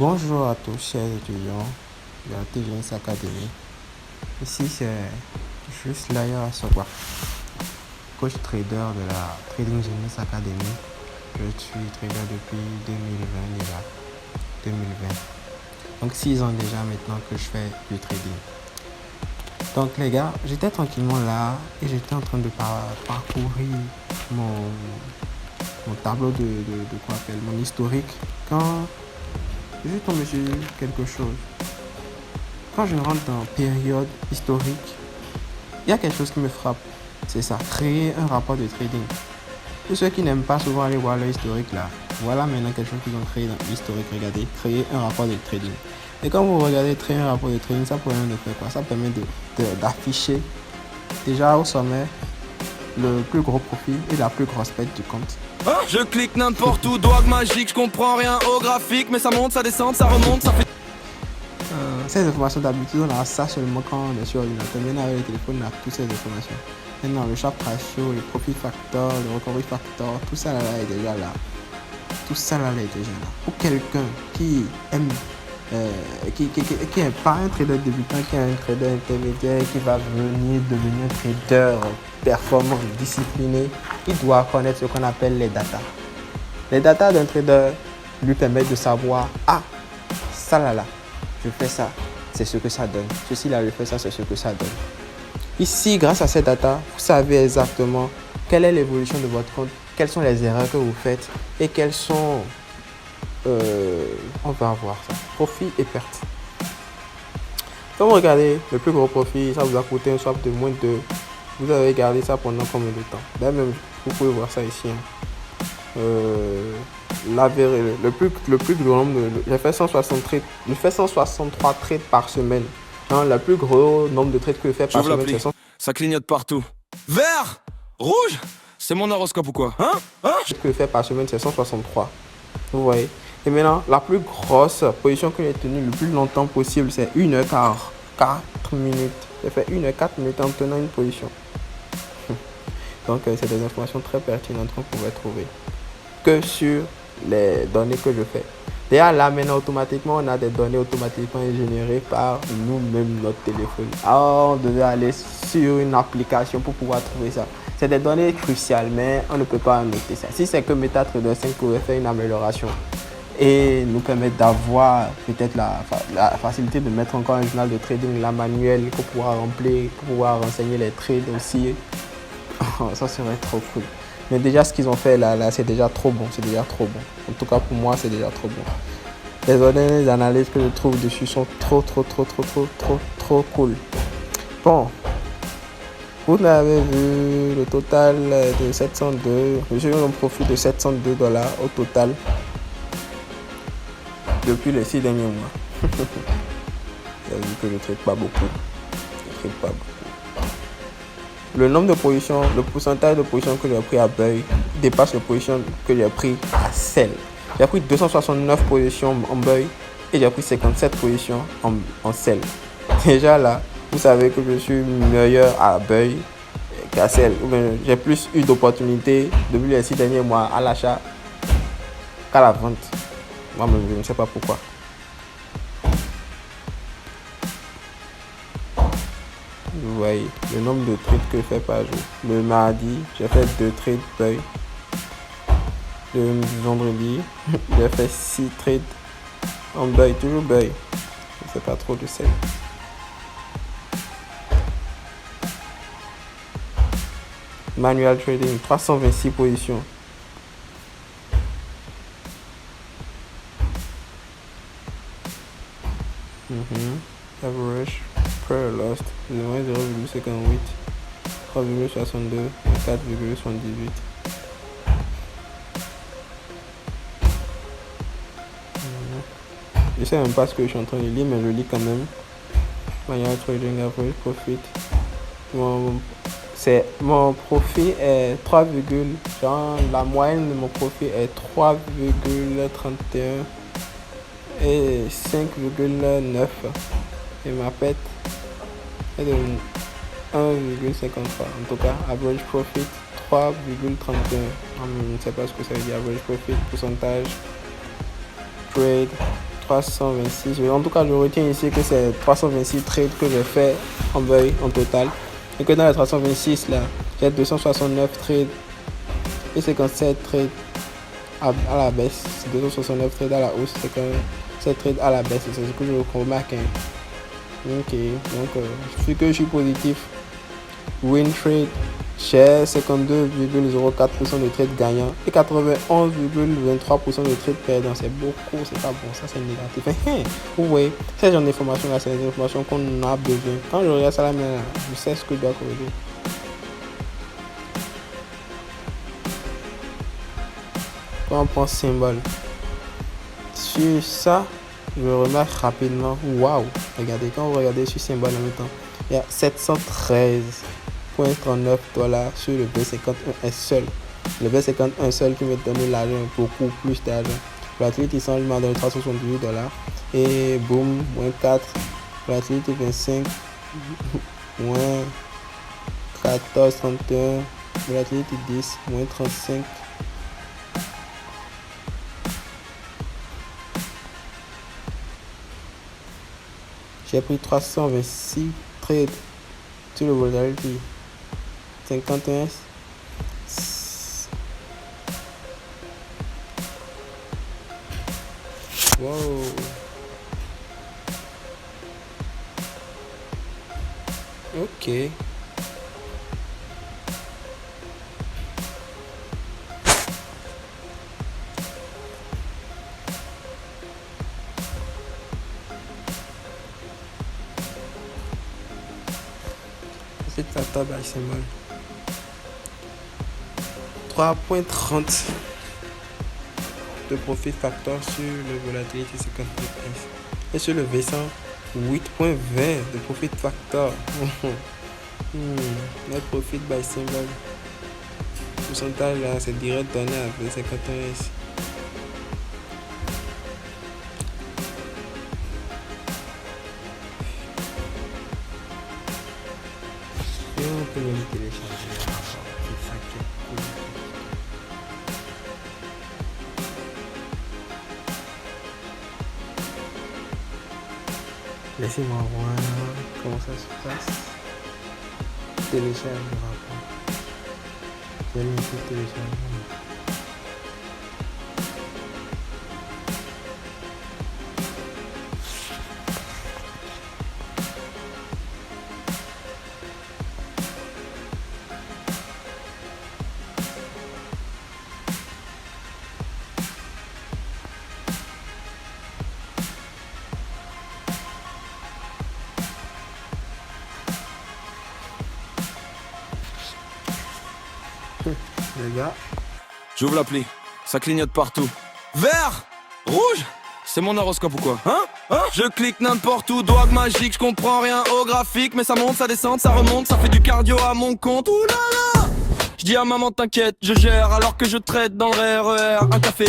Bonjour à tous, chers étudiants de la TGS Academy. Ici, c'est juste Layer Asogwa, coach trader de la Trading Genius Academy. Je suis trader depuis 2020 déjà. 2020. Donc 6 ans déjà maintenant que je fais du trading. Donc les gars, j'étais tranquillement là et j'étais en train de parcourir mon tableau de quoi appelle mon historique quand je suis tombé sur quelque chose. Quand je rentre dans période historique, il y a quelque chose qui me frappe. C'est ça, créer un rapport de trading. Pour ceux qui n'aiment pas souvent aller voir le historique là, voilà maintenant quelque chose qu'ils ont créé dans l'historique. Regardez, créer un rapport de trading. Et quand vous regardez créer un rapport de trading, ça permet de faire quoi? Ça permet d'afficher déjà au sommet le plus gros profit et la plus grosse perte du compte. Je clique n'importe où, doigt magique, je comprends rien au graphique, mais ça monte, ça descend, ça remonte, ça fait... Ces informations d'habitude, on a ça seulement quand on est sur l'ordinateur. Maintenant avec le téléphone, on a toutes ces informations. Maintenant, le Sharpe ratio, le profit factor, le recovery factor, tout ça là est déjà là. Tout ça là est déjà là. Pour quelqu'un qui aime, qui n'est pas un trader débutant, qui est un trader intermédiaire, qui va venir devenir trader performant, discipliné, il doit connaître ce qu'on appelle les datas. Les datas d'un trader lui permettent de savoir, ça là, je fais ça, c'est ce que ça donne. Ceci là, je fais ça, c'est ce que ça donne. Ici, grâce à ces datas, vous savez exactement quelle est l'évolution de votre compte, quelles sont les erreurs que vous faites et quels sont, on va voir ça, profit et perte. Quand vous regardez le plus gros profit, ça vous a coûté un swap de moins de, vous avez gardé ça pendant combien de temps? Là même, vous pouvez voir ça ici. Le plus grand nombre j'ai fait 160 trades, je fais 163 trades par semaine. Le plus gros nombre de trades que je fais par semaine, c'est ça clignote partout. Vert, rouge, c'est mon horoscope ou quoi? Ce que je fais par semaine, c'est 163. Vous voyez? Et maintenant, la plus grosse position que j'ai tenue le plus longtemps possible, c'est 1h4 minutes. J'ai fait 1h4 minutes en tenant une position. Donc, c'est des informations très pertinentes qu'on pouvait trouver que sur les données que je fais. D'ailleurs, là, maintenant, automatiquement, on a des données automatiquement générées par nous-mêmes, notre téléphone. On devait aller sur une application pour pouvoir trouver ça. C'est des données cruciales, mais on ne peut pas noter ça. Si c'est que MetaTrader 5 pourrait faire une amélioration et nous permettre d'avoir peut-être la facilité de mettre encore un journal de trading, la manuel, pour pouvoir remplir, pour pouvoir renseigner les trades aussi, ça serait trop cool. Mais déjà, ce qu'ils ont fait là, c'est déjà trop bon. C'est déjà trop bon. En tout cas, pour moi, c'est déjà trop bon. Les données d'analyse que je trouve dessus sont trop cool. Bon. Vous avez vu le total de 702. J'ai eu un profit de $702 au total depuis les 6 derniers mois. Vous avez vu que je ne trade pas beaucoup. Le nombre de positions, le pourcentage de positions que j'ai pris à Buy dépasse les positions que j'ai pris à Sell. J'ai pris 269 positions en Buy et j'ai pris 57 positions en Sell. Déjà là, vous savez que je suis meilleur à Buy qu'à Sell. J'ai plus eu d'opportunités depuis les 6 derniers mois à l'achat qu'à la vente. Moi-même, je ne sais pas pourquoi. Vous voyez le nombre de trades que je fais par jour. Le mardi, j'ai fait 2 trades Buy. Le vendredi, j'ai fait 6 trades en Buy, toujours Buy. Je ne fais pas trop de sell. Manual trading, 326 positions. Average per lost, 0,58, 3,62, 4,78. Je sais même pas ce que je suis en train de lire, mais je lis quand même. Manual trading average profit. Mon profit est 3, la moyenne de mon profit est 3,31 et 5,9 et ma perte est de 1,53. En tout cas, average profit 3,31. Je ne sais pas ce que ça veut dire. Average profit, pourcentage, trade 326. En tout cas, je retiens ici que c'est 326 trades que j'ai fait en buy en total. Et que dans les 326 là, j'ai 269 trades et 57 trades à la baisse. 269 trades à la hausse, c'est quand même 7 trades à la baisse. C'est ce que je remarque. Ok, donc vu que je suis positif, win trade, j'ai 52,04% de trades gagnants et 91,23% de trades perdants. C'est beaucoup, c'est pas bon, ça c'est négatif. Vous voyez, ces genre d'informations là, c'est des informations qu'on a besoin. Quand je regarde ça là, je sais ce que je dois corriger. Quand on prend symbole, sur ça, je remarque rapidement, waouh, regardez, quand vous regardez sur symbole en même temps, il y a 713,39 $ sur le B51 seul. Le B51 seul qui me donne l'argent, beaucoup plus d'argent. Volatility 100 m'a donné 378 $. Et boum, moins 4. Volatility 25, moins 14,31. Volatility 10, moins 35. J'ai pris 326 trades sur le volatility 51. Wow. Ok. C'est la table à symbole. 3.30 de profit factor sur le volatility 59. Et sur le V100, 8.20 de profit factor. Net profit by symbol. Pourcentage là, c'est direct donné à V51. Et on peut même télécharger. C'est ça qui est cool. Laissez-moi voir comment ça se passe. Télécharge le rapport. J'ai mis ici téléchargement. Les gars, J'ouvre l'appli, ça clignote partout. Vert, rouge, c'est mon horoscope ou quoi? Hein? Je clique n'importe où, doigt magique, je comprends rien au graphique, mais ça monte, ça descend, ça remonte, ça fait du cardio à mon compte. Ouh là là! Je dis à maman t'inquiète, je gère alors que je traite dans le RER un café.